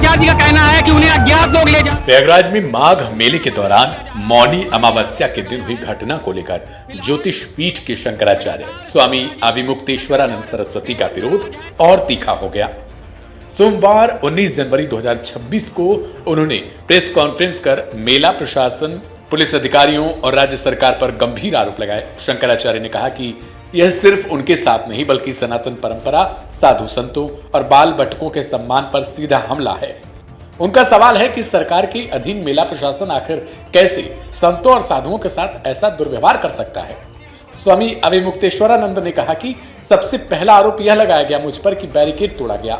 शंकराचार्य जी का कहना है कि उन्हें अज्ञात लोग ले जाए। प्रयागराज में माघ मेले के दौरान मौनी अमावस्या के दिन हुई घटना को लेकर ज्योतिष पीठ के शंकराचार्य स्वामी अविमुक्तेश्वरानंद सरस्वती का विरोध और तीखा हो गया। सोमवार 19 जनवरी 2026 को उन्होंने प्रेस कॉन्फ्रेंस कर मेला प्रशासन, पुलिस अधिकारियों और राज्य सरकार पर गंभीर आरोप लगाए। शंकराचार्य ने कहा कि यह सिर्फ उनके साथ नहीं बल्कि सनातन परंपरा, साधु संतों और बाल बटकों के सम्मान पर सीधा हमला है। उनका सवाल है कि सरकार के अधीन मेला प्रशासन आखिर कैसे संतों और साधुओं के साथ ऐसा दुर्व्यवहार कर सकता है। स्वामी अविमुक्तेश्वरानंद ने कहा कि सबसे पहला आरोप यह लगाया गया मुझ पर कि बैरिकेड तोड़ा गया,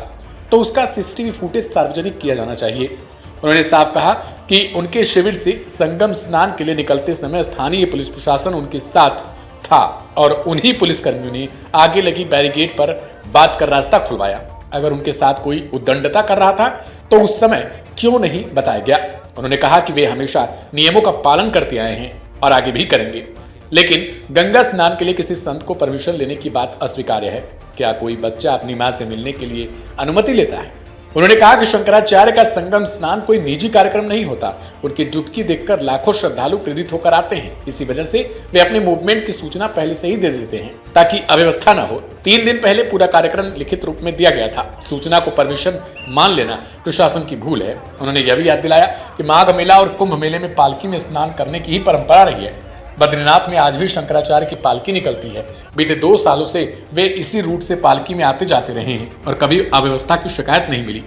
तो उसका सीसीटीवी फुटेज सार्वजनिक किया जाना चाहिए। उन्होंने साफ कहा कि उनके शिविर से संगम स्नान के लिए निकलते समय स्थानीय पुलिस प्रशासन उनके साथ था और उन्हीं पुलिसकर्मियों ने आगे लगी बैरिकेड पर बात कर रास्ता खुलवाया। अगर उनके साथ कोई उद्दंडता कर रहा था तो उस समय क्यों नहीं बताया गया। उन्होंने कहा कि वे हमेशा नियमों का पालन करते आए हैं और आगे भी करेंगे, लेकिन गंगा स्नान के लिए किसी संत को परमिशन लेने की बात अस्वीकार्य है। क्या कोई बच्चा अपनी मां से मिलने के लिए अनुमति लेता है? उन्होंने कहा कि शंकराचार्य का संगम स्नान कोई निजी कार्यक्रम नहीं होता। उनकी डुबकी देखकर लाखों श्रद्धालु प्रेरित होकर आते हैं। इसी वजह से वे अपने मूवमेंट की सूचना पहले से ही दे देते हैं ताकि अव्यवस्था न हो। 3 दिन पहले पूरा कार्यक्रम लिखित रूप में दिया गया था। सूचना को परमिशन मान लेना प्रशासन की भूल है। उन्होंने यह भी याद दिलाया कि माघ मेला और कुंभ मेले में पालकी में स्नान करने की ही परंपरा रही है। बद्रीनाथ में आज भी शंकराचार्य की पालकी निकलती है। बीते 2 सालों से वे इसी रूट से पालकी में आते जाते रहे हैं और कभी अव्यवस्था की शिकायत नहीं मिली।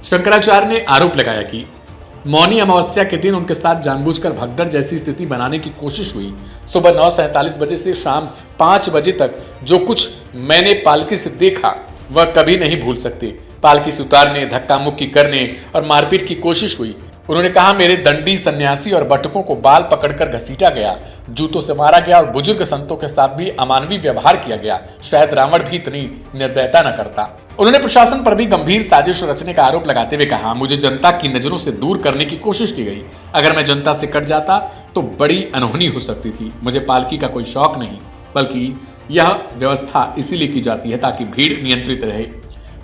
शंकराचार्य ने आरोप लगाया कि मौनी अमावस्या के दिन उनके साथ जानबूझकर भगदड़ जैसी स्थिति बनाने की कोशिश हुई। सुबह 9:47 बजे से शाम 5 बजे तक जो कुछ मैंने पालकी से देखा वह कभी नहीं भूल सकते। पालकी से उतारने, धक्का मुक्की करने और मारपीट की कोशिश हुई। उन्होंने कहा मेरे दंडी, सन्यासी और बटुकों को बाल पकड़कर घसीटा गया, जूतों से मारा गया और बुजुर्ग संतों के साथ भी अमानवीय व्यवहार किया गया। शायद रावण भी इतनी निर्दयता न करता। उन्होंने प्रशासन पर भी गंभीर साजिश रचने का आरोप लगाते हुए कहा मुझे जनता की नजरों से दूर करने की कोशिश की गई। अगर मैं जनता से कट जाता तो बड़ी अनहोनी हो सकती थी। मुझे पालकी का कोई शौक नहीं, बल्कि यह व्यवस्था इसीलिए की जाती है ताकि भीड़ नियंत्रित रहे।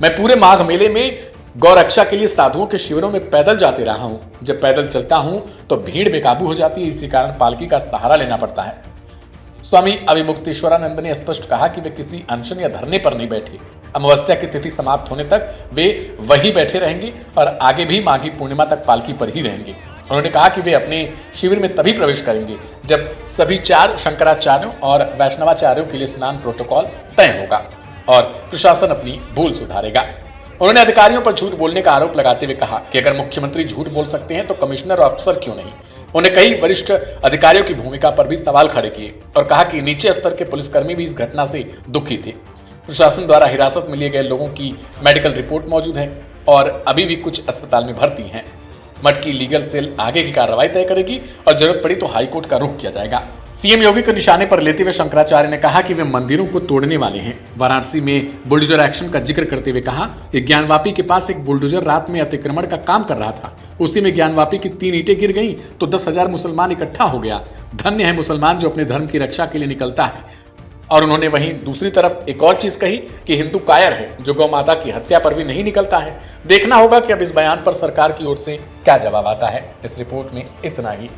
मैं पूरे माघ मेले में गौरक्षा के लिए साधुओं के शिविरों में पैदल जाते रहा हूं। जब पैदल चलता हूं तो भीड़ बेकाबू हो जाती है, इसी कारण पालकी का सहारा लेना पड़ता है। स्वामी अविमुक्तेश्वरानंद ने स्पष्ट कहा कि वे किसी अनशन या धरने पर नहीं बैठे। अमावस्या की तिथि समाप्त होने तक वे वहीं बैठे रहेंगे और आगे भी माघी पूर्णिमा तक पालकी पर ही रहेंगे। उन्होंने कहा कि वे अपने शिविर में तभी प्रवेश करेंगे जब सभी 4 शंकराचार्यों और वैष्णवाचार्यों के लिए स्नान प्रोटोकॉल तय होगा और प्रशासन अपनी भूल सुधारेगा। उन्होंने अधिकारियों पर झूठ बोलने का आरोप लगाते हुए कहा कि अगर मुख्यमंत्री झूठ बोल सकते हैं तो कमिश्नर और अफसर क्यों नहीं। उन्हें कई वरिष्ठ अधिकारियों की भूमिका पर भी सवाल खड़े किए और कहा कि नीचे स्तर के पुलिसकर्मी भी इस घटना से दुखी थे। प्रशासन द्वारा हिरासत में लिए गए लोगों की मेडिकल रिपोर्ट मौजूद है और अभी भी कुछ अस्पताल में भर्ती हैं। मठ की लीगल सेल आगे की कार्रवाई तय करेगी और जरूरत पड़ी तो हाईकोर्ट का रुख किया जाएगा। सीएम योगी को निशाने पर लेते हुए शंकराचार्य ने कहा कि वे मंदिरों को तोड़ने वाले हैं। वाराणसी में बुलडोजर एक्शन का जिक्र करते हुए कहा कि ज्ञानवापी के पास एक बुलडोजर रात में अतिक्रमण का काम कर रहा था। उसी में ज्ञानवापी की 3 ईंटें गिर गई तो 10,000 मुसलमान इकट्ठा हो गया। धन्य है मुसलमान जो अपने धर्म की रक्षा के लिए निकलता है। और उन्होंने वहीं दूसरी तरफ एक और चीज कही कि हिंदू कायर है जो गौ माता की हत्या पर भी नहीं निकलता है। देखना होगा कि अब इस बयान पर सरकार की ओर से क्या जवाब आता है। इस रिपोर्ट में इतना ही।